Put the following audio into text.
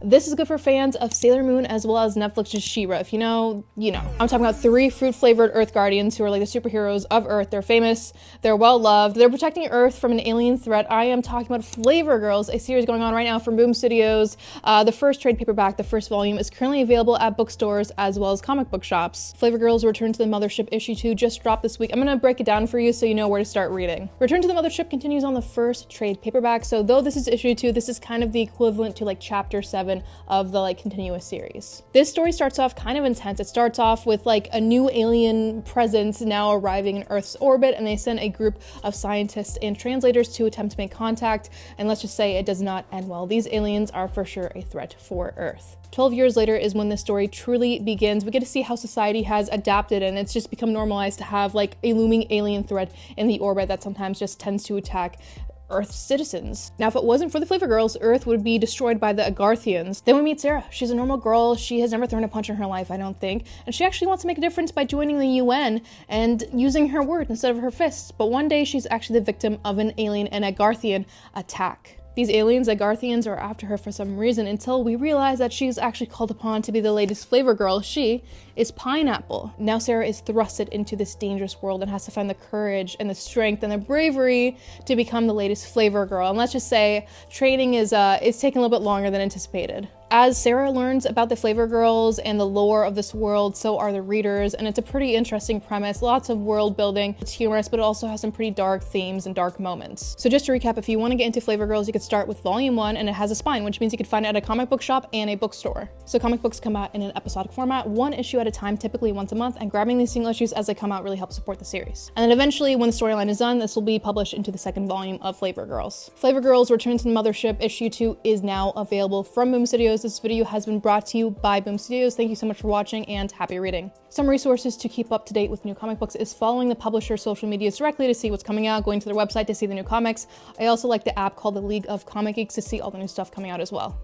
This is good for fans of Sailor Moon as well as Netflix's She-Ra. If you know, you know. I'm talking about 3 fruit-flavored Earth Guardians who are like the superheroes of Earth. They're famous, they're well-loved, they're protecting Earth from an alien threat. I am talking about Flavor Girls, a series going on right now from Boom Studios. The first trade paperback, the first volume, is currently available at bookstores as well as comic book shops. Flavor Girls Return to the Mothership issue 2 just dropped this week. I'm gonna break it down for you so you know where to start reading. Return to the Mothership continues on the first trade paperback, so though this is issue 2, this is kind of the equivalent to like chapter 7 of the continuous series. This story starts off kind of intense. It starts off with like a new alien presence now arriving in Earth's orbit, and they send a group of scientists and translators to attempt to make contact, and let's just say it does not end well. These aliens are for sure a threat for Earth. 12 years later is when this story truly begins. We get to see how society has adapted, and it's just become normalized to have like a looming alien threat in the orbit that sometimes just tends to attack Earth's citizens. Now, if it wasn't for the Flavor Girls, Earth would be destroyed by the Agarthians. Then we meet Sarah. She's a normal girl. She has never thrown a punch in her life, I don't think. And she actually wants to make a difference by joining the UN and using her words instead of her fists. But one day she's actually the victim of an alien and Agarthian attack. These aliens, Agarthians, are after her for some reason until we realize that she's actually called upon to be the latest Flavor Girl. She is Pineapple. Now Sarah is thrusted into this dangerous world and has to find the courage and the strength and the bravery to become the latest Flavor Girl. And let's just say training is taking a little bit longer than anticipated. As Sarah learns about the Flavor Girls and the lore of this world, so are the readers, and it's a pretty interesting premise. Lots of world building. It's humorous, but it also has some pretty dark themes and dark moments. So just to recap, if you want to get into Flavor Girls, you could start with volume 1, and it has a spine, which means you could find it at a comic book shop and a bookstore. So comic books come out in an episodic format, 1 issue at a time, typically once a month, and grabbing these single issues as they come out really helps support the series. And then eventually, when the storyline is done, this will be published into the second volume of Flavor Girls. Flavor Girls Return to the Mothership issue 2 is now available from Boom Studios. This video has been brought to you by Boom Studios. Thank you so much for watching, and happy reading. Some resources to keep up to date with new comic books is following the publisher's social medias directly to see what's coming out, going to their website to see the new comics. I also like the app called the League of Comic Geeks to see all the new stuff coming out as well.